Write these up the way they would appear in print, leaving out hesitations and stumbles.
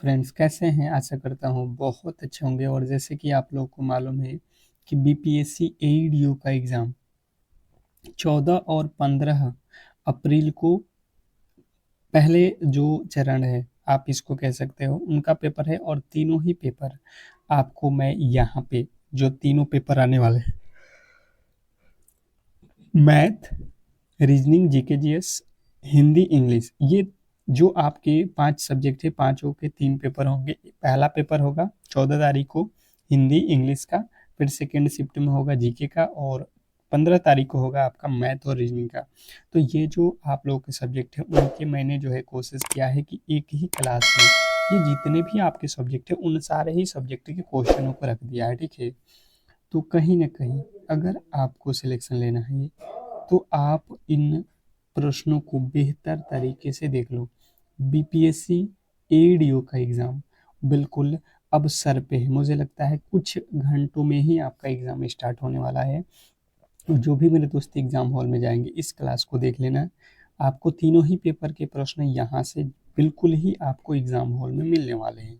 Friends कैसे हैं? आशा करता हूँ बहुत अच्छे होंगे। और जैसे कि आप लोगों को मालूम है कि बीपीएससी एईडीओ का एग्ज़ाम 14 और 15 अप्रैल को पहले जो चरण है, आप इसको कह सकते हो, उनका पेपर है। और तीनों ही पेपर आपको मैं यहाँ पे जो तीनों पेपर आने वाले हैं, math, reasoning, GK GS, Hindi, English, ये जो आपके 5 सब्जेक्ट है, पाँचों के 3 पेपर होंगे। पहला पेपर होगा 14 तारीख को हिंदी इंग्लिश का, फिर सेकेंड शिफ्ट में होगा जीके का, और 15 तारीख को होगा आपका मैथ और रीजनिंग का। तो ये जो आप लोगों के सब्जेक्ट है, उनके मैंने जो है कोशिश किया है कि एक ही क्लास में ये जितने भी आपके सब्जेक्ट है, उन सारे ही सब्जेक्ट के क्वेश्चनों को रख दिया है, ठीक है। तो कहीं ना कहीं अगर आपको सिलेक्शन लेना है तो आप इन प्रश्नों को बेहतर तरीके से देख लो। बीपीएससी एडीओ का एग्ज़ाम बिल्कुल अब सर पे है। मुझे लगता है कुछ घंटों में ही आपका एग्ज़ाम स्टार्ट होने वाला है। जो भी मेरे दोस्त एग्ज़ाम हॉल में जाएंगे, इस क्लास को देख लेना। आपको तीनों ही पेपर के प्रश्न यहाँ से बिल्कुल ही आपको एग्ज़ाम हॉल में मिलने वाले हैं।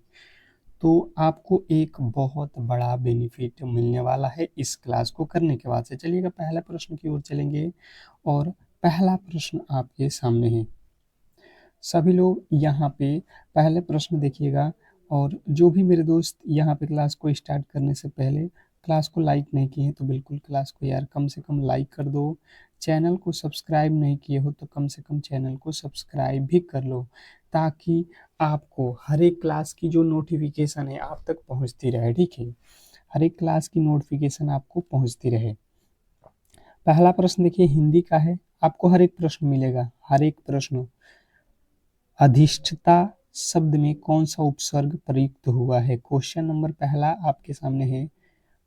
तो आपको एक बहुत बड़ा बेनिफिट मिलने वाला है इस क्लास को करने के बाद से। चलिएगा पहला प्रश्न की ओर चलेंगे। और पहला प्रश्न आपके सामने है। सभी लोग यहाँ पे पहले प्रश्न देखिएगा। और जो भी मेरे दोस्त यहाँ पे क्लास को स्टार्ट करने से पहले क्लास को लाइक नहीं किए हैं, तो बिल्कुल क्लास को यार कम से कम लाइक कर दो। चैनल को सब्सक्राइब नहीं किए हो तो कम से कम चैनल को सब्सक्राइब भी कर लो, ताकि आपको हर एक क्लास की जो नोटिफिकेशन है आप तक पहुँचती रहे, ठीक है। हर एक क्लास की नोटिफिकेशन आपको पहुँचती रहे। पहला प्रश्न देखिए हिंदी का है। आपको हर एक प्रश्न मिलेगा, हर एक प्रश्न। अधिष्ठता शब्द में कौन सा उपसर्ग प्रयुक्त हुआ है? क्वेश्चन नंबर पहला आपके सामने है।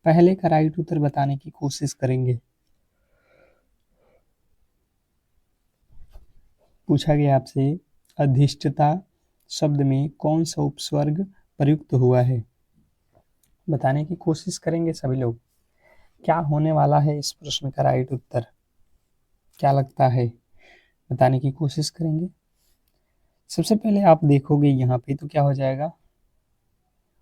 पहले का राइट उत्तर बताने की कोशिश करेंगे। पूछा गया आपसे, अधिष्ठता शब्द में कौन सा उपसर्ग प्रयुक्त हुआ है? बताने की कोशिश करेंगे सभी लोग। क्या होने वाला है इस प्रश्न का राइट उत्तर? क्या लगता है? बताने की कोशिश करेंगे। सबसे पहले आप देखोगे यहाँ पे तो क्या हो जाएगा,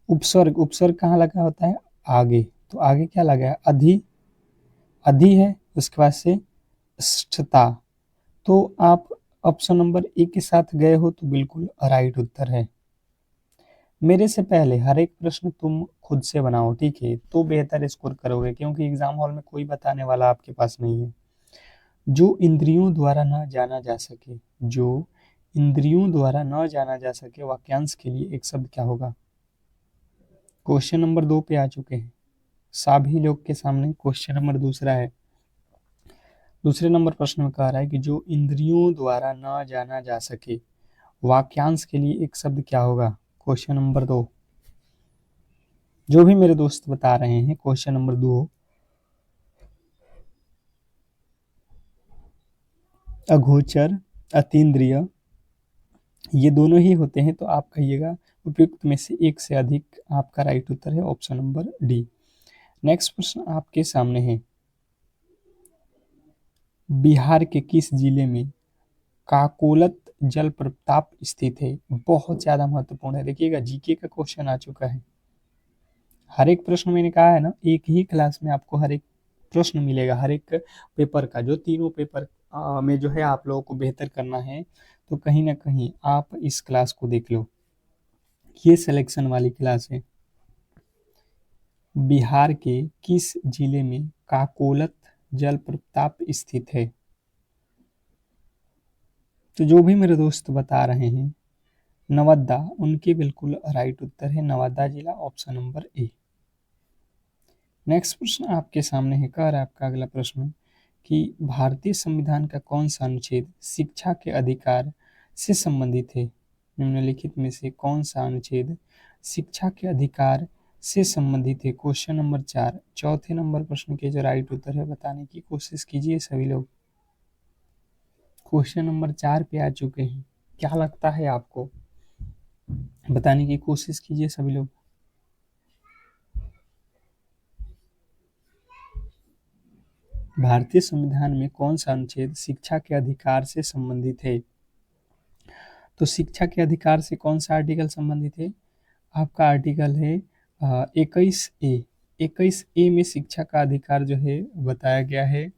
उपसर्ग। उपसर्ग कहाँ लगा होता है? आगे। तो आगे क्या लगा है? अधि। अधि है, उसके बाद से स्थता। तो आप ऑप्शन नंबर ए के साथ गए हो तो बिल्कुल राइट उत्तर है। मेरे से पहले हर एक प्रश्न तुम खुद से बनाओ, ठीक है, तो बेहतर स्कोर करोगे, क्योंकि एग्जाम हॉल में कोई बताने वाला आपके पास नहीं है। जो इंद्रियों द्वारा न जाना जा सके, जो इंद्रियों द्वारा न जाना जा सके, वाक्यांश के लिए एक शब्द क्या होगा? क्वेश्चन नंबर 2 पे आ चुके हैं सभी लोग के सामने। क्वेश्चन नंबर दूसरा है। दूसरे नंबर प्रश्न में कह रहा है कि जो इंद्रियों द्वारा न जाना जा सके, वाक्यांश के लिए एक शब्द क्या होगा? Question number 2। जो भी मेरे दोस्त बता रहे हैं, क्वेश्चन नंबर 2, अगोचर, अतीन्द्रिय, ये दोनों ही होते हैं। तो आप कहिएगा उपयुक्त में से एक से अधिक। आपका राइट उत्तर है ऑप्शन नंबर डी। नेक्स्ट प्रश्न आपके सामने है। बिहार के किस जिले में काकोलत जलप्रपात स्थित है? बहुत ज्यादा महत्वपूर्ण है। देखिएगा जीके का क्वेश्चन आ चुका है। हर एक प्रश्न मैंने कहा है ना, एक ही क्लास में आपको हर एक प्रश्न मिलेगा, हर एक पेपर का। जो तीनों पेपर में जो है आप लोगों को बेहतर करना है, तो कहीं ना कहीं आप इस क्लास को देख लो। ये सिलेक्शन वाली क्लास है। बिहार के किस जिले में काकोलत जलप्रपात स्थित है? तो जो भी मेरे दोस्त बता रहे हैं नवादा, उनके बिल्कुल राइट उत्तर है नवादा जिला, ऑप्शन नंबर ए। नेक्स्ट प्रश्न आपके सामने है। कह रहा है आपका अगला प्रश्न कि भारतीय संविधान का कौन सा अनुच्छेद शिक्षा के अधिकार से संबंधित है? निम्नलिखित में से कौन सा अनुच्छेद शिक्षा के अधिकार से संबंधित है? Question number 4। चौथे नंबर प्रश्न के जो राइट उत्तर है बताने की कोशिश कीजिए सभी लोग। क्वेश्चन नंबर 4 पे आ चुके हैं। क्या लगता है आपको? बताने की कोशिश कीजिए सभी लोग। भारतीय संविधान में कौन सा अनुच्छेद शिक्षा के अधिकार से संबंधित है? तो शिक्षा के अधिकार से कौन सा आर्टिकल संबंधित है? आपका आर्टिकल है 21A। 21A में शिक्षा का अधिकार जो है बताया गया है।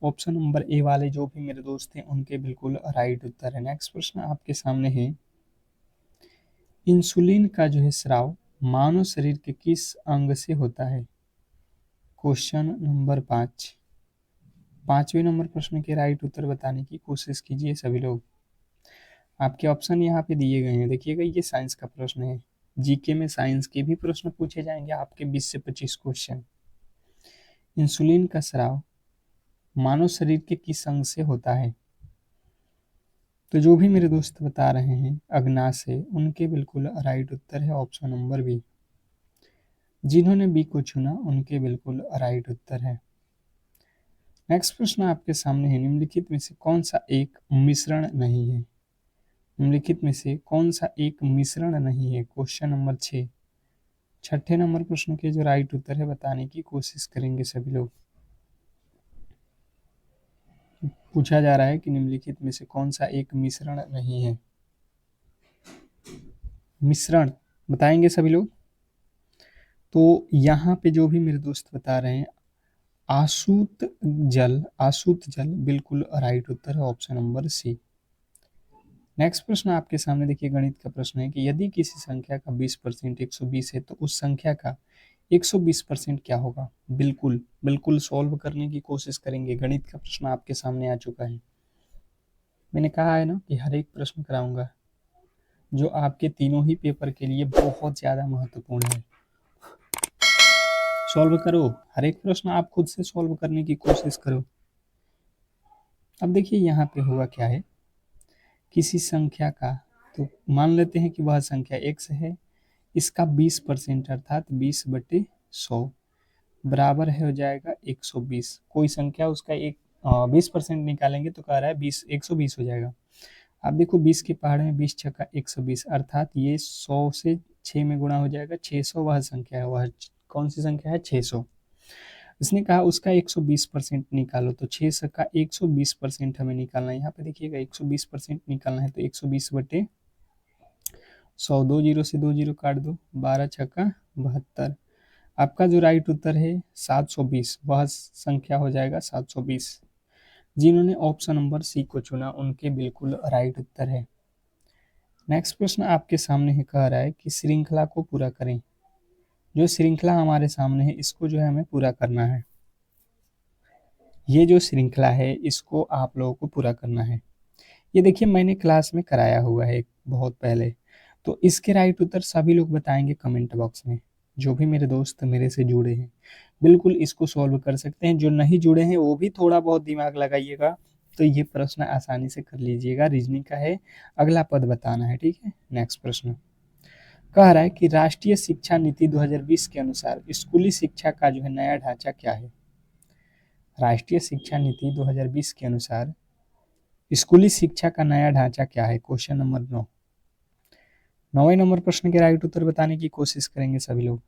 ऑप्शन नंबर ए वाले जो भी मेरे दोस्त हैं उनके बिल्कुल राइट उत्तर है। नेक्स्ट प्रश्न आपके सामने है, इंसुलिन का जो है स्राव मानव शरीर के किस अंग से होता है? Question number 5। पांचवें नंबर प्रश्न के राइट उत्तर बताने की कोशिश कीजिए सभी लोग। आपके ऑप्शन यहाँ पे दिए गए हैं, देखिएगा ये साइंस का प्रश्न है। जीके में साइंस के भी प्रश्न पूछे जाएंगे आपके 20 से 25 क्वेश्चन। इंसुलिन का स्राव मानव शरीर के किस अंग से होता है? तो जो भी मेरे दोस्त बता रहे हैं अग्नाशय, उनके बिल्कुल राइट उत्तर है ऑप्शन नंबर बी। जिन्होंने बी को चुना उनके बिल्कुल राइट उत्तर है। नेक्स्ट प्रश्न आपके सामने है, निम्नलिखित में से कौन सा एक मिश्रण नहीं है? निम्नलिखित में से कौन सा एक मिश्रण नहीं है? Question number 6। छठे नंबर प्रश्न के जो राइट उत्तर है बताने की कोशिश करेंगे सभी लोग। पूछा जा रहा है कि निम्नलिखित में से कौन सा एक मिश्रण नहीं है? मिश्रण बताएंगे सभी लोग। तो यहाँ पे जो भी मेरे दोस्त बता रहे हैं आसूत जल बिल्कुल राइट उत्तर है ऑप्शन नंबर सी। नेक्स्ट प्रश्न आपके सामने देखिए, गणित का प्रश्न है कि यदि किसी संख्या का 20% 120 है तो उस संख्या का 120% क्या होगा? बिल्कुल बिल्कुल सॉल्व करने की कोशिश करेंगे। गणित का प्रश्न आपके सामने आ चुका है। मैंने कहा है ना कि हर एक प्रश्न कराऊंगा जो आपके तीनों ही पेपर के लिए बहुत ज़्यादा महत्वपूर्ण है। सॉल्व करो, हर एक प्रश्न आप खुद से सॉल्व करने की कोशिश करो। अब देखिए यहाँ पे हुआ क्या है, किसी संख्या का, तो मान लेते हैं कि वह संख्या x है, इसका 20% अर्थात 20/100 बराबर है हो जाएगा 120। कोई संख्या उसका एक 20% निकालेंगे तो कह रहा है 120 हो जाएगा। आप देखो 20 के पहाड़े में 20 छक्का 120 अर्थात ये 100 से 6 में गुणा हो जाएगा। 600 वह संख्या है, वह कौन सी संख्या है? 600। इसने कहा उसका 120% निकालो, तो 6 का 120% हमें निकालना है। यहाँ पे देखिएगा 120% निकालना है तो 120/100, 2 जीरो से 2 जीरो काट दो, 12 छक्का 72। आपका जो राइट उत्तर है 720, वह संख्या हो जाएगा 720। जिन्होंने ऑप्शन नंबर सी को चुना उनके बिल्कुल राइट उत्तर है। नेक्स्ट प्रश्न आपके सामने है, कह रहा है कि श्रृंखला को पूरा करें। जो श्रृंखला हमारे सामने है इसको जो है हमें पूरा करना है। ये जो श्रृंखला है इसको आप लोगों को पूरा करना है। ये देखिए मैंने क्लास में कराया हुआ है बहुत पहले। तो इसके राइट उत्तर सभी लोग बताएंगे कमेंट बॉक्स में। जो भी मेरे दोस्त मेरे से जुड़े हैं बिल्कुल इसको सॉल्व कर सकते हैं। जो नहीं जुड़े हैं वो भी थोड़ा बहुत दिमाग लगाइएगा तो ये प्रश्न आसानी से कर लीजिएगा। रीजनिंग का है, अगला पद बताना है, ठीक है। नेक्स्ट प्रश्न कह रहा है कि राष्ट्रीय शिक्षा नीति 2020 के अनुसार स्कूली शिक्षा का जो है नया ढांचा क्या है? राष्ट्रीय शिक्षा नीति 2020 के अनुसार स्कूली शिक्षा का नया ढांचा क्या है? Question number 9। 9वें नंबर प्रश्न के राइट उत्तर बताने की कोशिश करेंगे सभी लोग।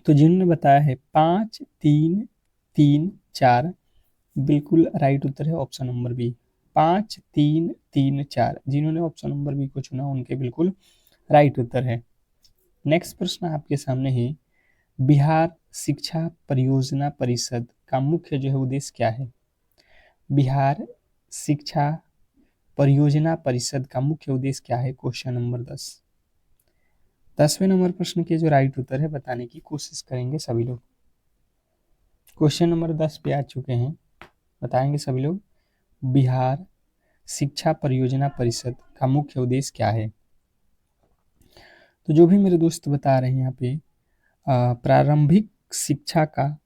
तो जिन्होंने बताया है 5 3 3 4 बिल्कुल राइट उत्तर है ऑप्शन नंबर बी। 5 3 3 4 जिन्होंने ऑप्शन नंबर बी को चुना उनके बिल्कुल राइट उत्तर है। नेक्स्ट प्रश्न आपके सामने है, बिहार शिक्षा परियोजना परिषद का मुख्य जो है उद्देश्य क्या है? बिहार शिक्षा परियोजना परिषद का मुख्य उद्देश्य क्या है? Question number 10। 10वें नंबर प्रश्न के जो राइट उत्तर है बताने की कोशिश करेंगे सभी लोग। क्वेश्चन नंबर 10 पे आ चुके हैं, बताएंगे सभी लोग। बिहार शिक्षा परियोजना परिषद का मुख्य उद्देश्य क्या है? तो जो भी मेरे दोस्त बता रहे हैं यहाँ पे प्रारंभिक शिक्षा का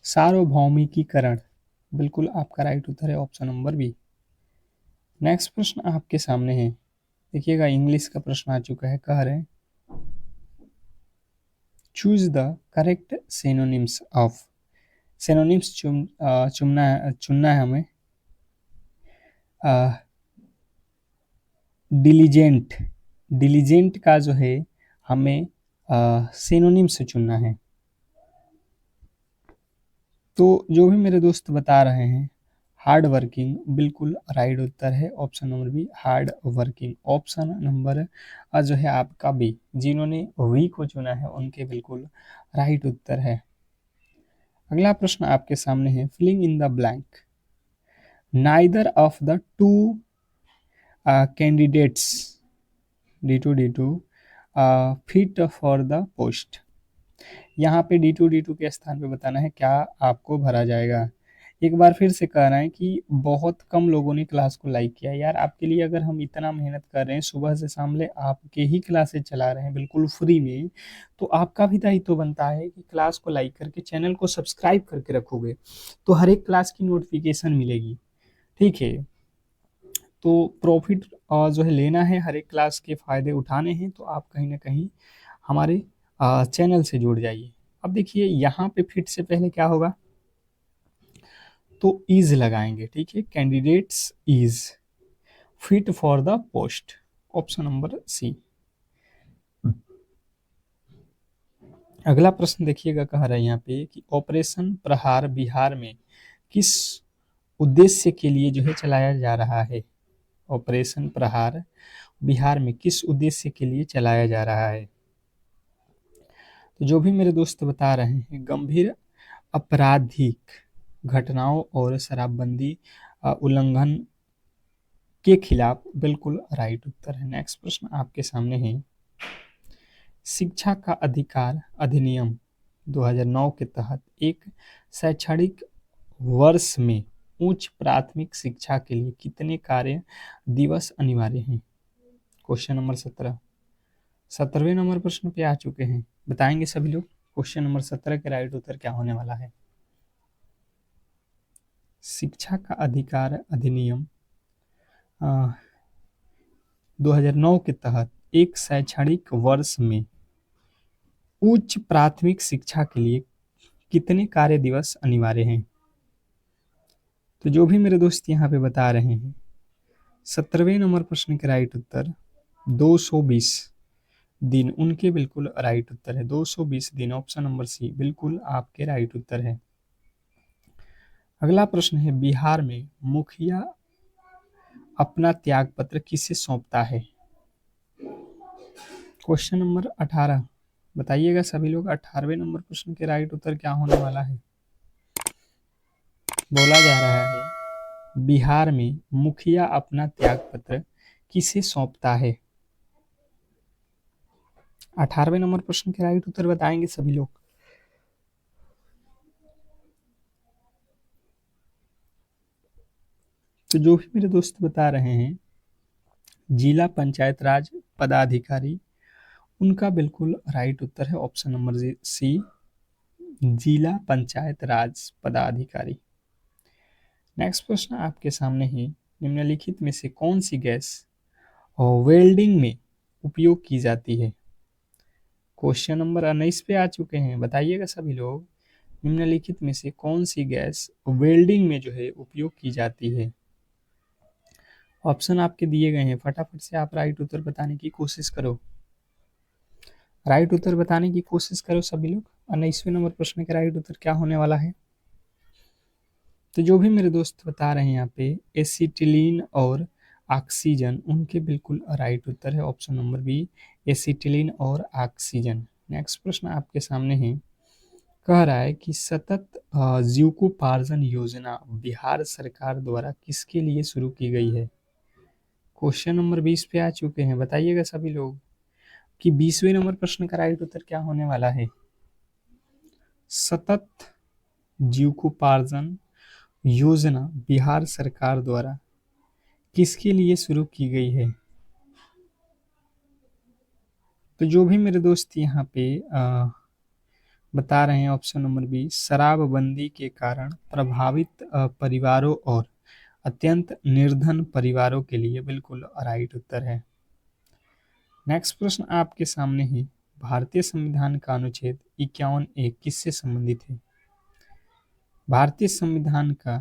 सार्वभौमिकीकरण, बिल्कुल आपका राइट उत्तर है ऑप्शन नंबर बी। नेक्स्ट प्रश्न आपके सामने है, देखिएगा इंग्लिश का प्रश्न आ चुका है। कह रहे हैं choose the correct synonyms of. Synonyms चुनना है हमें। डिलीजेंट, डिलीजेंट का जो है हमें सिनोनिम्स चुनना है। तो जो भी मेरे दोस्त बता रहे हैं हार्ड वर्किंग बिल्कुल राइट उत्तर है, option number B hard working. Option number जो है आपका बी, जिन्होंने वी को चुना है उनके बिल्कुल राइट उत्तर है। अगला प्रश्न आपके सामने है, filling in the blank. Neither of the two candidates D2 fit for the post. यहाँ पे D2 के स्थान पे बताना है क्या आपको भरा जाएगा। एक बार फिर से कह रहे हैं कि बहुत कम लोगों ने क्लास को लाइक किया यार। आपके लिए अगर हम इतना मेहनत कर रहे हैं, सुबह से शाम ले आपके ही क्लासेस चला रहे हैं बिल्कुल फ्री में, तो आपका भी दायित्व बनता है कि क्लास को लाइक करके चैनल को सब्सक्राइब करके रखोगे तो हर एक क्लास की नोटिफिकेशन मिलेगी। ठीक है, तो प्रॉफिट जो है लेना है, हर एक क्लास के फायदे उठाने हैं, तो आप कहीं ना कहीं हमारे चैनल से जुड़ जाइए। अब देखिए यहाँ पे फिट से पहले क्या होगा, तो इज लगाएंगे। ठीक है, candidates is fit for the post, option number C. अगला प्रश्न देखिएगा, कह रहा है यहाँ पे कि ऑपरेशन प्रहार बिहार में किस उद्देश्य के लिए जो है चलाया जा रहा है। ऑपरेशन प्रहार बिहार में किस उद्देश्य के लिए चलाया जा रहा है। तो जो भी मेरे दोस्त बता रहे हैं, गंभीर आपराधिक घटनाओं और शराबबंदी उल्लंघन के खिलाफ, बिल्कुल राइट उत्तर है। नेक्स्ट प्रश्न आपके सामने है, शिक्षा का अधिकार अधिनियम 2009 के तहत एक शैक्षणिक वर्ष में उच्च प्राथमिक शिक्षा के लिए कितने कार्य दिवस अनिवार्य हैं। क्वेश्चन नंबर 17, 17वें नंबर प्रश्न पे आ चुके हैं, बताएंगे सभी लोग। क्वेश्चन नंबर 17 के राइट उत्तर क्या होने वाला है। शिक्षा का अधिकार अधिनियम 2009 के तहत एक शैक्षणिक वर्ष में उच्च प्राथमिक शिक्षा के लिए कितने कार्य दिवस अनिवार्य हैं। तो जो भी मेरे दोस्त यहाँ पे बता रहे हैं, 17वें नंबर प्रश्न के राइट उत्तर 220 दिन, उनके बिल्कुल राइट उत्तर है। 220 दिन, ऑप्शन नंबर सी बिल्कुल आपके राइट उत्तर है। अगला प्रश्न है, बिहार में मुखिया अपना त्याग पत्र किसे सौंपता है। क्वेश्चन नंबर 18, बताइएगा सभी लोग। 18वें नंबर प्रश्न के राइट उत्तर क्या होने वाला है। बोला जा रहा है, बिहार में मुखिया अपना त्याग पत्र किसे सौंपता है। 18वें नंबर प्रश्न के राइट उत्तर बताएंगे सभी लोग। तो जो भी मेरे दोस्त बता रहे हैं, जिला पंचायत राज पदाधिकारी, उनका बिल्कुल राइट उत्तर है, ऑप्शन नंबर सी जिला पंचायत राज पदाधिकारी। नेक्स्ट प्रश्न आपके सामने ही, निम्नलिखित में से कौन सी गैस वेल्डिंग में उपयोग की जाती है। क्वेश्चन नंबर 19 पे आ चुके हैं, बताइएगा सभी लोग। निम्नलिखित में से कौन सी गैस वेल्डिंग में जो है उपयोग की जाती है। ऑप्शन आपके दिए गए हैं, फटाफट से आप राइट उत्तर बताने की कोशिश करो। राइट उत्तर बताने की कोशिश करो सभी लोग। 19वें नंबर प्रश्न का राइट उत्तर क्या होने वाला है। तो जो भी मेरे दोस्त बता रहे हैं यहाँ पे, एसिटिलीन और ऑक्सीजन, उनके बिल्कुल राइट उत्तर है, ऑप्शन नंबर बी एसिटिलीन और ऑक्सीजन। नेक्स्ट प्रश्न आपके सामने है, कह रहा है कि सतत जीविकोपार्जन योजना बिहार सरकार द्वारा किसके लिए शुरू की गई है। क्वेश्चन नंबर 20 पे आ चुके हैं, बताइएगा सभी लोग कि 20वें नंबर प्रश्न का राइट उत्तर क्या होने वाला है। सतत जीविकोपार्जन योजना बिहार सरकार द्वारा किसके लिए शुरू की गई है। तो जो भी मेरे दोस्त यहाँ पे बता रहे हैं, ऑप्शन नंबर बी शराबबंदी के कारण प्रभावित परिवारों और अत्यंत निर्धन परिवारों के लिए, बिल्कुल राइट उत्तर है। नेक्स्ट प्रश्न आपके सामने है, भारतीय संविधान का अनुच्छेद 51A किससे संबंधित है। भारतीय संविधान का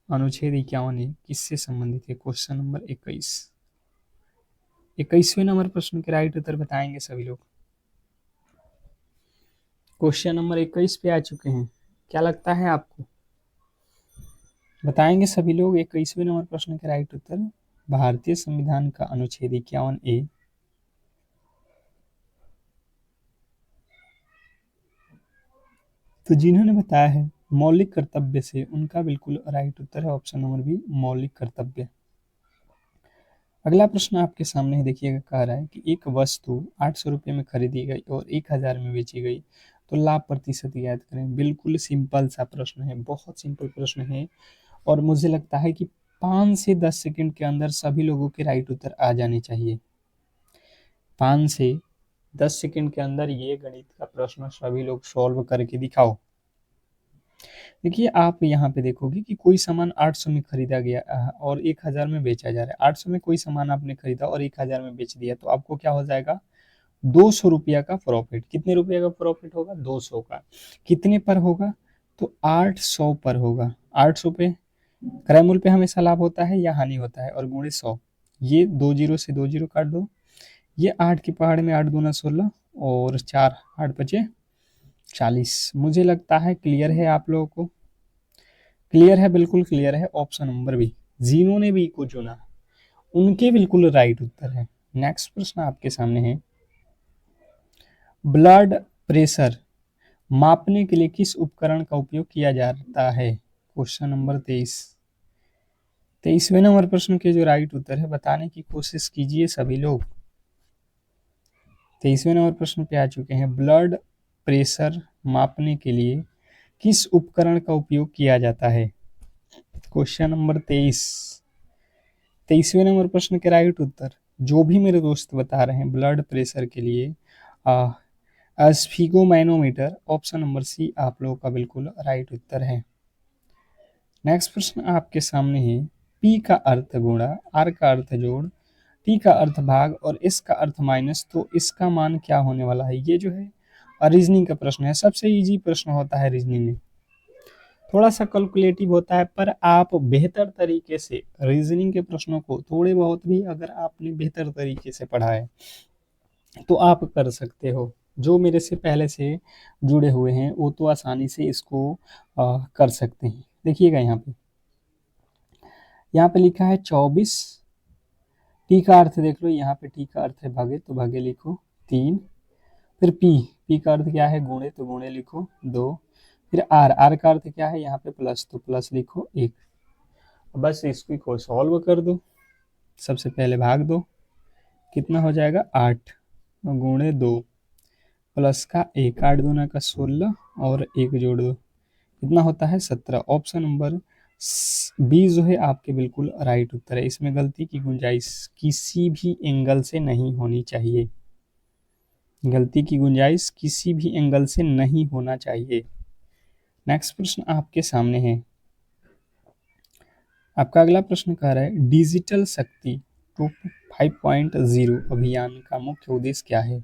अनुच्छेद 51A किससे संबंधित है। क्वेश्चन नंबर 21, 21वें नंबर प्रश्न के राइट उत्तर बताएंगे सभी लोग। क्वेश्चन नंबर 21 पे आ चुके हैं, क्या लगता है आपको। बताएंगे सभी लोग 21वें नंबर प्रश्न के राइट उत्तर। भारतीय संविधान का अनुच्छेद 51A। तो जिन्होंने बताया है मौलिक कर्तव्य से, उनका बिल्कुल राइट उत्तर है ऑप्शन नंबर बी, मौलिक कर्तव्य। अगला प्रश्न आपके सामने है, देखिएगा, कह रहा है कि एक वस्तु 800 रुपये में खरीदी गई और 1000 में बेची गई, तो लाभ प्रतिशत ज्ञात करें। बिल्कुल सिंपल सा प्रश्न है, बहुत सिंपल प्रश्न है, और मुझे लगता है कि 5 से 10 सेकंड के अंदर सभी लोगों के राइट उत्तर आ जाने चाहिए। 5 से 10 सेकंड के अंदर ये गणित का प्रश्न सभी लोग सॉल्व करके दिखाओ। देखिए, आप यहाँ पे देखोगे कि कोई सामान 800 में खरीदा गया और 1000 में बेचा जा रहा है। 800 में कोई सामान आपने खरीदा और 1000 में बेच दिया, तो आपको क्या हो जाएगा, 200 रुपया का प्रॉफिट। कितने रुपये का प्रॉफिट होगा, 200 का। कितने पर होगा, तो 800 पर होगा। 800 पे क्रय मूल्य पे हमेशा लाभ होता है या हानि होता है, और गुणे 100। ये 2 जीरो से 2 जीरो काट दो। ये 8 की पहाड़ में 8 दूना 16 और 4 8 बचे 40। मुझे लगता है क्लियर है आप लोगों को। क्लियर है, बिल्कुल क्लियर है। ऑप्शन नंबर बी, जिन्होंने बी को चुना उनके बिल्कुल राइट उत्तर है। नेक्स्ट प्रश्न आपके सामने है, ब्लड प्रेशर मापने के लिए किस उपकरण का उपयोग किया जाता है। Question number 23। 23वें नंबर प्रश्न के जो राइट उत्तर है बताने की कोशिश कीजिए सभी लोग। 23वें नंबर प्रश्न पे आ चुके हैं, ब्लड प्रेशर मापने के लिए किस उपकरण का उपयोग किया जाता है। Question number 23। 23वें नंबर प्रश्न के राइट उत्तर जो भी मेरे दोस्त बता रहे हैं ब्लड प्रेशर के लिए स्फिगोमैनोमीटर, ऑप्शन नंबर सी आप लोगों का बिल्कुल राइट उत्तर है। नेक्स्ट प्रश्न आपके सामने है, पी का अर्थ गुणा, आर का अर्थ जोड़, टी का अर्थ भाग और एस का अर्थ माइनस, तो इसका मान क्या होने वाला है। ये जो है रीजनिंग का प्रश्न है, सबसे इजी प्रश्न होता है रीजनिंग में। थोड़ा सा कैलकुलेटिव होता है, पर आप बेहतर तरीके से रीजनिंग के प्रश्नों को थोड़े बहुत भी अगर आपने बेहतर तरीके से पढ़ा है तो आप कर सकते हो। जो मेरे से पहले से जुड़े हुए हैं वो तो आसानी से इसको कर सकते हैं। देखिएगा यहाँ पे लिखा है 24। टी का अर्थ देख लो, यहाँ पे टी का अर्थ है भागे, तो भागे लिखो 3। फिर पी का अर्थ क्या है, गुणे, तो गुणे लिखो 2। फिर आर का अर्थ क्या है, यहाँ पे प्लस, तो प्लस लिखो 1। बस इसको सॉल्व कर दो। सबसे पहले भाग दो, कितना हो जाएगा 8 गुणे 2 प्लस का 1, 8 दूना का 16 और 1 जोड़ दो, कितना होता है 17। ऑप्शन नंबर बी जो है आपके बिल्कुल राइट उत्तर है। इसमें गलती की गुंजाइश किसी भी एंगल से नहीं होनी चाहिए। गलती की गुंजाइश किसी भी एंगल से नहीं होना चाहिए। नेक्स्ट प्रश्न आपके सामने है, आपका अगला प्रश्न कह रहा है, डिजिटल शक्ति 5.0 अभियान का मुख्य उद्देश्य क्या है।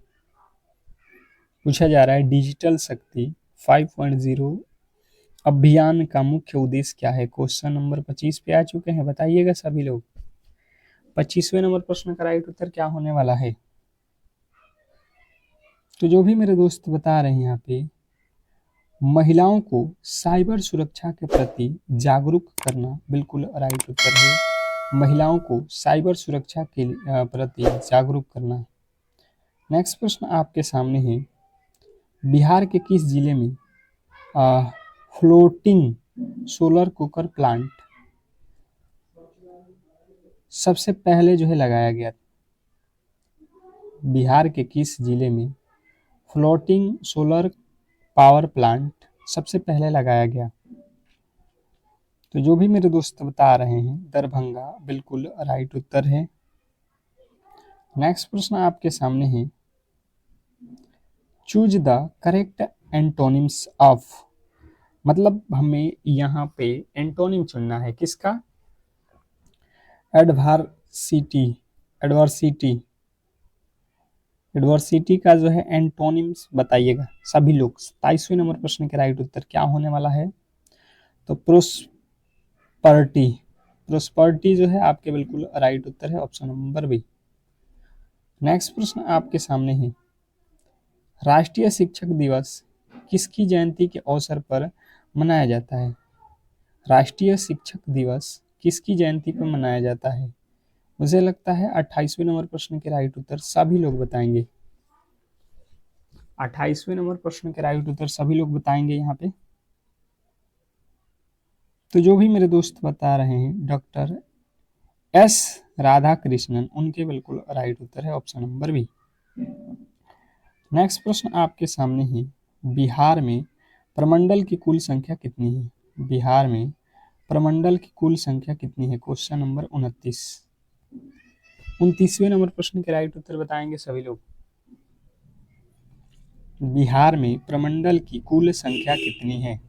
पूछा जा रहा है डिजिटल शक्ति 5.0 अभियान का मुख्य उद्देश्य क्या है। क्वेश्चन नंबर 25 पे आ चुके हैं, बताइएगा सभी लोग। 25वें नंबर प्रश्न का राइट उत्तर क्या होने वाला है। तो जो भी मेरे दोस्त बता रहे हैं यहाँ पे, महिलाओं को साइबर सुरक्षा के प्रति जागरूक करना बिल्कुल राइट उत्तर है। महिलाओं को साइबर सुरक्षा के प्रति जागरूक करना। नेक्स्ट प्रश्न आपके सामने है, बिहार के किस जिले में फ्लोटिंग सोलर कुकर प्लांट सबसे पहले जो है लगाया गया। बिहार के किस जिले में फ्लोटिंग सोलर पावर प्लांट सबसे पहले लगाया गया। तो जो भी मेरे दोस्त बता रहे हैं दरभंगा बिल्कुल राइट उत्तर है। नेक्स्ट प्रश्न आपके सामने है, choose the correct antonyms of, मतलब हमें यहाँ पे एंटोनिम चुनना है किसका, एडवर्सिटी। एडवर्सिटी एडवर्सिटी का जो है एंटोनिम्स बताइएगा सभी लोग। 27वें नंबर प्रश्न के राइट उत्तर क्या होने वाला है, तो प्रोस्पर्टी। प्रोस्पर्टी जो है आपके बिल्कुल राइट उत्तर है, ऑप्शन नंबर बी। नेक्स्ट प्रश्न आपके सामने है, राष्ट्रीय शिक्षक दिवस किसकी जयंती के अवसर पर मनाया जाता है। राष्ट्रीय शिक्षक दिवस किसकी जयंती पर मनाया जाता है? मुझे लगता है 28वें नंबर प्रश्न के राइट उत्तर सभी लोग बताएंगे। 28वें नंबर प्रश्न के राइट उत्तर सभी लोग बताएंगे यहाँ पे। तो जो भी मेरे दोस्त बता रहे हैं डॉक्टर एस राधा कृष्णन, उनके बिल्कुल राइट उत्तर है ऑप्शन नंबर बी। नेक्स्ट प्रश्न आपके सामने है, बिहार में प्रमंडल की कुल संख्या कितनी है? बिहार में प्रमंडल की कुल संख्या कितनी है? Question number 29। 29वें नंबर प्रश्न के राइट उत्तर बताएंगे सभी लोग। बिहार में प्रमंडल की कुल संख्या कितनी है?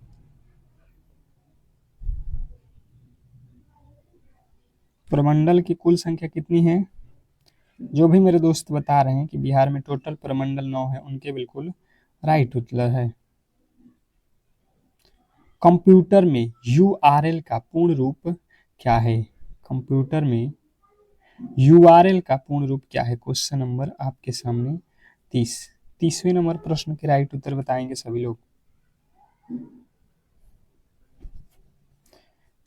प्रमंडल की कुल संख्या कितनी है? जो भी मेरे दोस्त बता रहे हैं कि बिहार में टोटल प्रमंडल 9 है, उनके बिल्कुल राइट उत्तर है। कंप्यूटर में URL का पूर्ण रूप क्या है? कंप्यूटर में URL का पूर्ण रूप क्या है? क्वेश्चन नंबर आपके सामने 30वें नंबर प्रश्न के राइट उत्तर बताएंगे सभी लोग।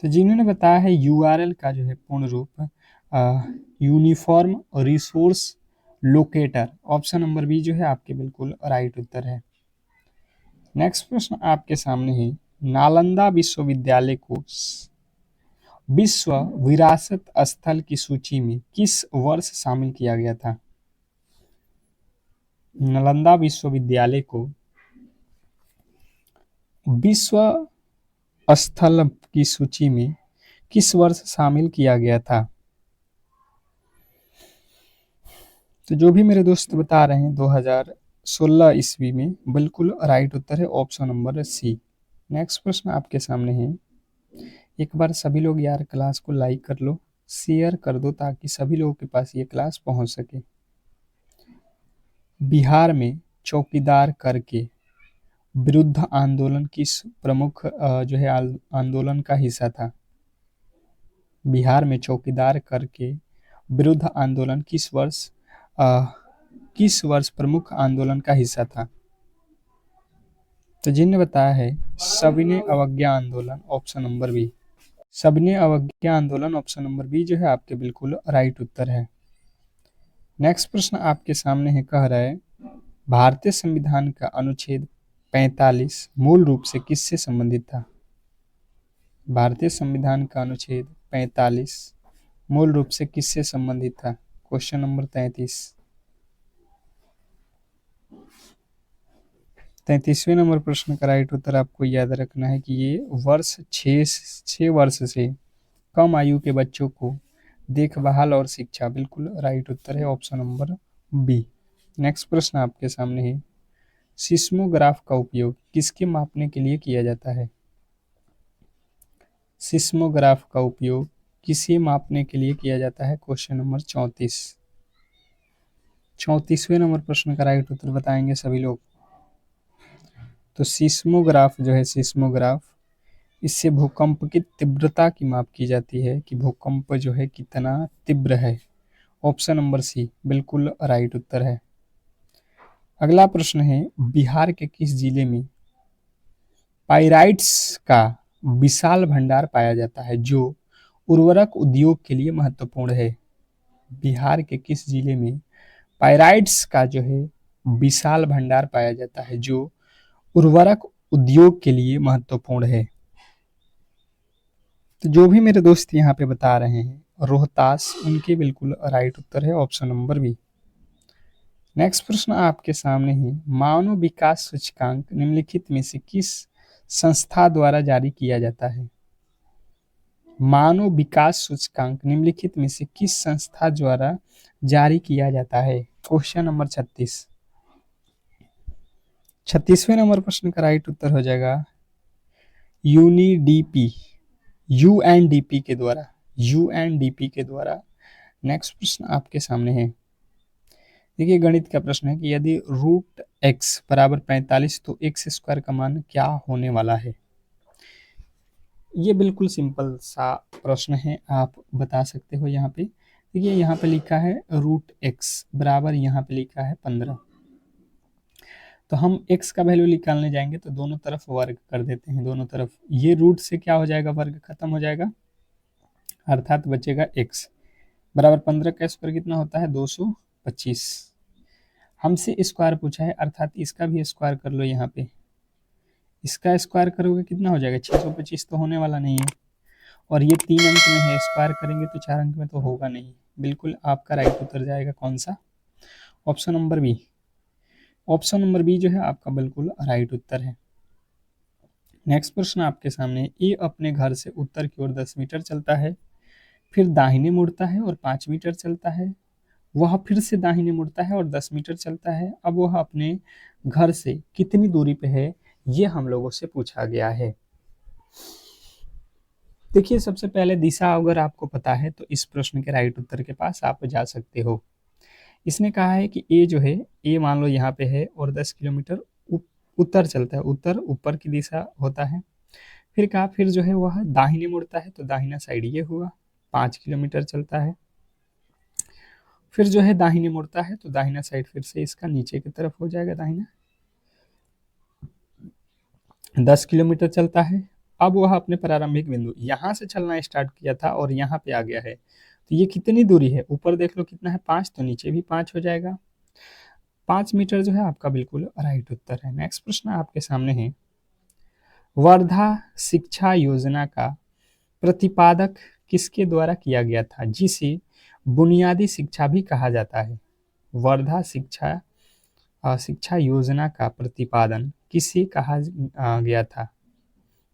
तो जिन्होंने बताया है URL का जो है पूर्ण रूप uniform resource locator, option number B जो है आपके बिल्कुल राइट उत्तर है। नेक्स्ट प्रश्न आपके सामने है, नालंदा विश्वविद्यालय को विश्व विरासत स्थल की सूची में किस वर्ष शामिल किया गया था? नालंदा विश्वविद्यालय को विश्व स्थल की सूची में किस वर्ष शामिल किया गया था? तो जो भी मेरे दोस्त बता रहे हैं 2016 ईस्वी में, बिल्कुल राइट उत्तर है ऑप्शन नंबर सी। नेक्स्ट प्रश्न आपके सामने है, एक बार सभी लोग यार क्लास को लाइक कर लो, शेयर कर दो ताकि सभी लोगों के पास ये क्लास पहुंच सके। बिहार में चौकीदार कर के विरुद्ध आंदोलन किस प्रमुख जो है आंदोलन का हिस्सा था? बिहार में चौकीदार कर के विरुद्ध आंदोलन किस वर्ष प्रमुख आंदोलन का हिस्सा था? तो जिन्होंने बताया है सविनय अवज्ञा आंदोलन, ऑप्शन नंबर बी। सविनय अवज्ञा आंदोलन ऑप्शन नंबर बी जो है आपके बिल्कुल राइट उत्तर है। नेक्स्ट प्रश्न आपके सामने है, कह रहा है भारतीय संविधान का अनुच्छेद 45 मूल रूप से किससे संबंधित था? भारतीय संविधान का अनुच्छेद 45 मूल रूप से किससे संबंधित था? क्वेश्चन नंबर 33वें नंबर प्रश्न का राइट उत्तर आपको याद रखना है कि ये वर्ष 6 वर्ष से कम आयु के बच्चों को देखभाल और शिक्षा, बिल्कुल राइट उत्तर है ऑप्शन नंबर बी। नेक्स्ट प्रश्न आपके सामने है, सिस्मोग्राफ का उपयोग किसके मापने के लिए किया जाता है? सिस्मोग्राफ का उपयोग किसे मापने के लिए किया जाता है? क्वेश्चन नंबर 34वें नंबर प्रश्न का राइट उत्तर बताएंगे सभी लोग। तो सिस्मोग्राफ जो है, सिस्मोग्राफ, इससे भूकंप की तीव्रता की माप की जाती है कि भूकंप जो है कितना तीव्र है। ऑप्शन नंबर सी बिल्कुल राइट उत्तर है। अगला प्रश्न है, बिहार के किस जिले में पाइराइट्स का विशाल भंडार पाया जाता है जो उर्वरक उद्योग के लिए महत्वपूर्ण है? बिहार के किस जिले में पाइराइट्स का जो है विशाल भंडार पाया जाता है जो उर्वरक उद्योग के लिए महत्वपूर्ण है? तो जो भी मेरे दोस्त यहाँ पे बता रहे हैं रोहतास, उनके बिल्कुल राइट उत्तर है ऑप्शन नंबर बी। नेक्स्ट प्रश्न आपके सामने है, मानव विकास सूचकांक निम्नलिखित में से किस संस्था द्वारा जारी किया जाता है? मानव विकास सूचकांक निम्नलिखित में से किस संस्था द्वारा जारी किया जाता है? क्वेश्चन नंबर 36वें नंबर प्रश्न का राइट उत्तर हो जाएगा यूएनडीपी, यूएनडीपी के द्वारा, यूएनडीपी के द्वारा। नेक्स्ट प्रश्न आपके सामने है, देखिए गणित का प्रश्न है कि यदि रूट एक्स बराबर 45 तो एक्स स्क्वायर का मान क्या होने वाला है? ये बिल्कुल सिंपल सा प्रश्न है, आप बता सकते हो। यहाँ पे देखिए, यहाँ पे लिखा है रूट एक्स बराबर, यहाँ पे लिखा है 15। तो हम x का वैल्यू निकालने जाएंगे तो दोनों तरफ वर्ग कर देते हैं, दोनों तरफ ये रूट से क्या हो जाएगा, वर्ग खत्म हो जाएगा, अर्थात बचेगा x बराबर 15 का स्क्वायर कितना होता है 225। हमसे स्क्वायर पूछा है अर्थात इसका भी स्क्वायर कर लो, यहाँ पे इसका स्क्वायर करोगे कितना हो जाएगा 625, तो होने वाला नहीं है, और ये 3 अंक में है, स्क्वायर करेंगे तो 4 अंक में तो होगा नहीं। बिल्कुल आपका राइट उत्तर जाएगा कौन सा, option number B. Option number B जो है आपका बिल्कुल राइट उत्तर है। नेक्स्ट प्रश्न आपके सामने, ए अपने घर से उत्तर की ओर 10 मीटर चलता है, फिर दाहिने मुड़ता है और 5 मीटर चलता है, वह फिर से दाहिने मुड़ता है और 10 मीटर चलता है, अब वह अपने घर से कितनी दूरी पे है, ये हम लोगों से पूछा गया है। देखिए सबसे पहले दिशा अगर आपको पता है तो इस प्रश्न के राइट उत्तर के पास आप जा सकते हो। इसने कहा है कि ए जो है, ए मान लो यहाँ पे है और 10 किलोमीटर उत्तर चलता है, उत्तर ऊपर की दिशा होता है। फिर कहा फिर जो है वह दाहिने मुड़ता है, तो दाहिना साइड ये हुआ, 5 किलोमीटर चलता है। फिर जो है दाहिने मुड़ता है तो दाहिना साइड फिर से इसका नीचे की तरफ हो जाएगा, दाहिना 10 किलोमीटर चलता है। अब वह अपने प्रारंभिक बिंदु यहाँ से चलना स्टार्ट किया था और यहाँ पे आ गया है, तो ये कितनी दूरी है, ऊपर देख लो कितना है 5, तो नीचे भी 5 हो जाएगा, 5 मीटर जो है आपका बिल्कुल राइट उत्तर है। नेक्स्ट प्रश्न आपके सामने है, वर्धा शिक्षा योजना का प्रतिपादक किसके द्वारा किया गया था, जिसे बुनियादी शिक्षा भी कहा जाता है। वर्धा शिक्षा योजना का प्रतिपादन किसे कहा गया था,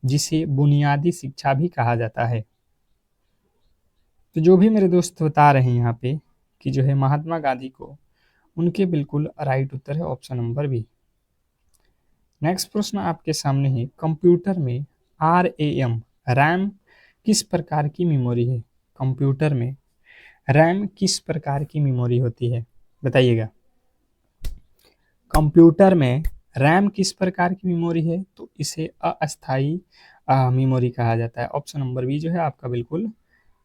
जिसे बुनियादी शिक्षा भी कहा जाता है। तो जो भी मेरे दोस्त बता रहे हैं यहाँ पे कि जो है महात्मा गांधी को, उनके बिल्कुल राइट उत्तर है ऑप्शन नंबर बी। नेक्स्ट प्रश्न आपके सामने है, कंप्यूटर में RAM रैम किस प्रकार की मेमोरी है। कंप्यूटर में रैम किस प्रकार की मेमोरी होती है, बताइएगा। कंप्यूटर में रैम किस प्रकार की मेमोरी है, तो इसे अस्थायी मेमोरी कहा जाता है। ऑप्शन नंबर बी जो है आपका बिल्कुल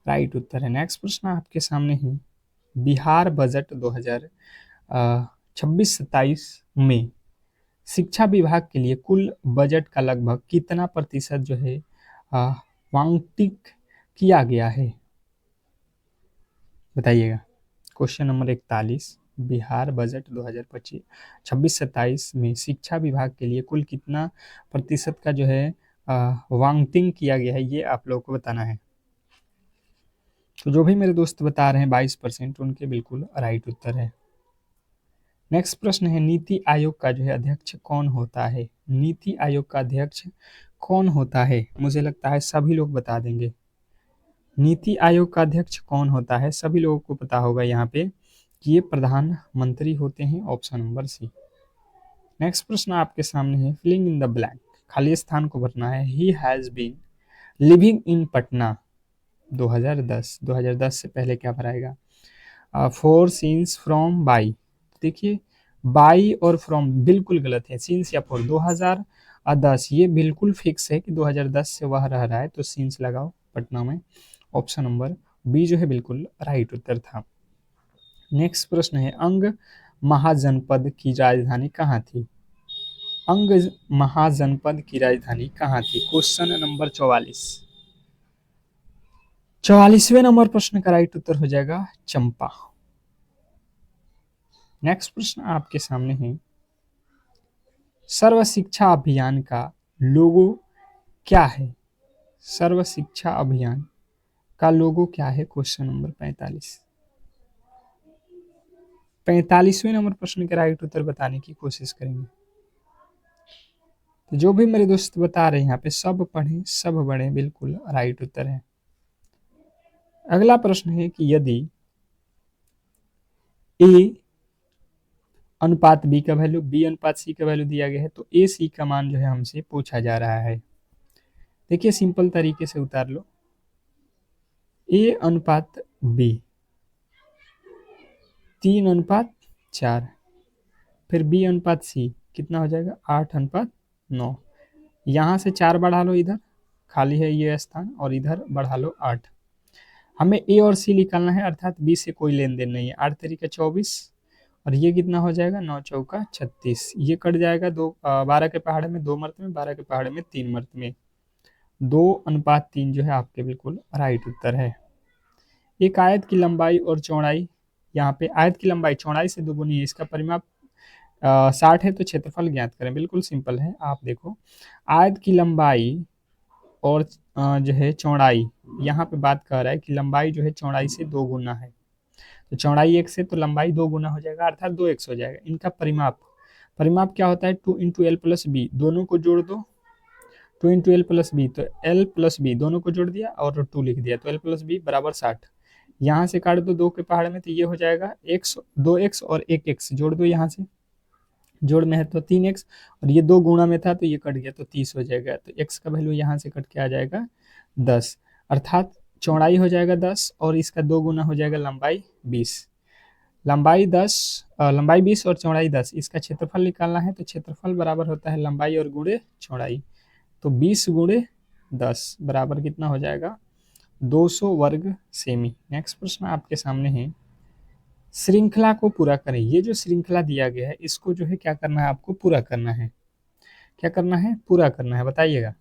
राइट उत्तर है। नेक्स्ट प्रश्न आपके सामने है, बिहार बजट 2026-27 में शिक्षा विभाग के लिए कुल बजट का लगभग कितना प्रतिशत जो है आवंटित किया गया है, बताइएगा। क्वेश्चन नंबर 41, बिहार बजट 2026-27 में शिक्षा विभाग के लिए कुल कितना प्रतिशत का जो है आवंटित किया गया है, ये आप लोगों को बताना है। तो जो भी मेरे दोस्त बता रहे हैं 22%, उनके बिल्कुल राइट उत्तर है। नेक्स्ट प्रश्न है, नीति आयोग का जो है अध्यक्ष कौन होता है। नीति आयोग का अध्यक्ष कौन होता है, मुझे लगता है सभी लोग बता देंगे। नीति आयोग का अध्यक्ष कौन होता है, सभी लोगों को पता होगा यहाँ पे कि ये प्रधानमंत्री होते हैं, ऑप्शन नंबर सी। नेक्स्ट प्रश्न आपके सामने है, फिलिंग इन द ब्लैंक, खाली स्थान को भरना है। He has been living in Patna 2010 से पहले क्या भराएगा, फोर सीन्स फ्रॉम बाई। देखिए बाई और फ्रॉम बिल्कुल गलत है, सीन्स या फोर 2010 ये बिल्कुल फिक्स है कि 2010 से वह रह रहा है, तो सीन्स लगाओ पटना में, ऑप्शन नंबर बी जो है बिल्कुल राइट उत्तर था। नेक्स्ट प्रश्न है, अंग महाजनपद की राजधानी कहाँ थी। अंग महाजनपद की राजधानी कहाँ थी, क्वेश्चन नंबर 44वें नंबर प्रश्न का राइट उत्तर हो जाएगा चंपा। नेक्स्ट प्रश्न आपके सामने है, सर्व शिक्षा अभियान का लोगो क्या है। सर्व शिक्षा अभियान का लोगो क्या है, क्वेश्चन नंबर 45वें नंबर प्रश्न के राइट उत्तर बताने की कोशिश करेंगे। तो जो भी मेरे दोस्त बता रहे हैं यहाँ पे सब पढ़े सब बढ़े, बिल्कुल राइट उत्तर है। अगला प्रश्न है कि यदि ए अनुपात बी का वैल्यू, बी अनुपात सी का वैल्यू दिया गया है, तो ए सी का मान जो है हमसे पूछा जा रहा है। देखिए सिंपल तरीके से उतार लो, ए अनुपात बी 3:4, फिर बी अनुपात सी कितना हो जाएगा 8:9। यहाँ से 4 बढ़ा लो, इधर खाली है ये स्थान, और इधर बढ़ा लो 8। हमें ए और सी निकालना है, अर्थात बी से कोई लेन देन नहीं है। 8 तरीका 24 और ये कितना हो जाएगा, 9 चौका 36, ये कट जाएगा, 12 के पहाड़े में 2 मर्द में, 12 के पहाड़े में 3 मर्द में, 2:3 जो है आपके बिल्कुल राइट उत्तर है। एक आयत की लंबाई और चौड़ाई, यहाँ पे आयत की लंबाई चौड़ाई से दोगुनी है, इसका परिमाप 60 है, तो क्षेत्रफल ज्ञात करें। बिल्कुल सिंपल है, आप देखो आयत की लंबाई और जो है चौड़ाई, यहाँ पे बात कर रहा है कि लंबाई जो है चौड़ाई से 2 गुना है, तो चौड़ाई 1 से तो लंबाई 2 गुना हो जाएगा, अर्थात 2x हो जाएगा। इनका परिमाप, परिमाप क्या होता है, 2 इंटू एल प्लस बी, दोनों को जोड़ दो, 2 इंटू एल प्लस बी, तो एल प्लस बी दोनों को जोड़ दिया और 2 लिख दिया, तो एल प्लस बी बराबर 60। यहाँ से काट दो 2 के पहाड़ में, तो ये हो जाएगा x, 2x और 1x जोड़ दो, यहाँ से जोड़ में है तो 3x, और ये 2 गुणा में था तो ये कट गया, तो 30 हो जाएगा, तो x का वैल्यू यहाँ से कट के आ जाएगा 10, अर्थात चौड़ाई हो जाएगा 10 और इसका 2 गुना हो जाएगा लंबाई 20, लंबाई 20 और चौड़ाई 10, इसका क्षेत्रफल निकालना है, तो क्षेत्रफल बराबर होता है लंबाई और गुणे चौड़ाई, तो 20 गुणे 10 बराबर कितना हो जाएगा, 200 वर्ग सेमी। नेक्स्ट प्रश्न आपके सामने है, श्रृंखला को पूरा करें। ये जो श्रृंखला दिया गया है इसको जो है क्या करना है, आपको पूरा करना है, क्या करना है, पूरा करना है, बताइएगा।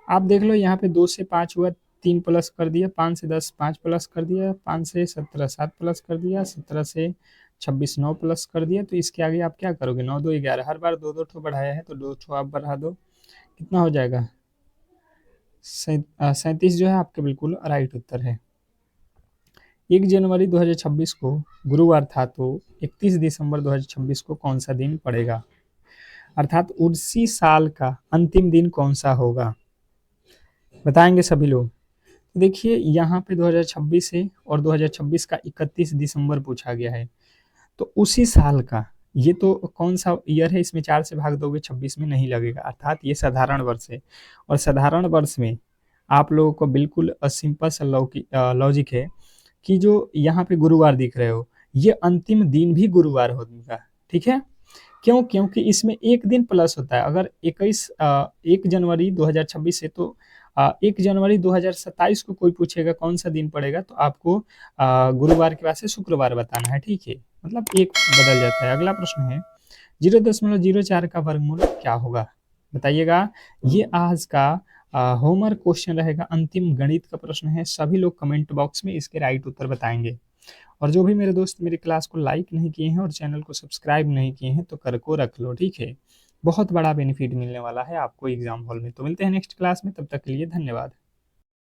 आप देख लो यहाँ पे 2 से 5 हुआ, 3 प्लस कर दिया, 5 से 10 5 प्लस कर दिया, 5 से 17 7 प्लस कर दिया, 17 से 26 9 प्लस कर दिया, तो इसके आगे आप क्या करोगे, 9 2 11, हर बार 2 2 ठो बढ़ाया है तो 2 ठो आप बढ़ा दो, कितना हो जाएगा, 37 जो है आपके बिल्कुल राइट उत्तर है। 1 जनवरी 2026 को गुरुवार था, तो 31 दिसंबर 2026 को कौन सा दिन पड़ेगा, अर्थात उसी साल का अंतिम दिन कौन सा होगा, बताएंगे सभी लोग। देखिए यहाँ पे 2026 है और 2026 का 31 दिसंबर पूछा गया है, तो उसी साल का, ये तो कौन सा ईयर है, इसमें 4 से भाग दोगे 26 में नहीं लगेगा, अर्थात ये साधारण वर्ष है, और साधारण वर्ष में आप लोगों को बिल्कुल सिंपल सा लॉजिक है कि जो यहाँ पे गुरुवार दिख रहे हो, ये अंतिम दिन भी गुरुवार होगा, ठीक है, क्यों, क्योंकि इसमें एक दिन प्लस होता है, अगर 1 जनवरी 2026 है तो 1 जनवरी 2027 को कोई पूछेगा कौन सा दिन पड़ेगा, तो आपको गुरुवार के बाद से शुक्रवार बताना है, ठीक है, मतलब एक बदल जाता है। अगला प्रश्न है, 0.04 का वर्गमूल क्या होगा, बताइएगा। ये आज का होमवर्क क्वेश्चन रहेगा, अंतिम गणित का प्रश्न है, सभी लोग कमेंट बॉक्स में इसके राइट उत्तर बताएंगे, और जो भी मेरे दोस्त मेरी क्लास को लाइक नहीं किए हैं और चैनल को सब्सक्राइब नहीं किए हैं तो कर को रख लो, ठीक है, बहुत बड़ा बेनिफिट मिलने वाला है आपको एग्जाम हॉल में। तो मिलते हैं नेक्स्ट क्लास में, तब तक के लिए धन्यवाद।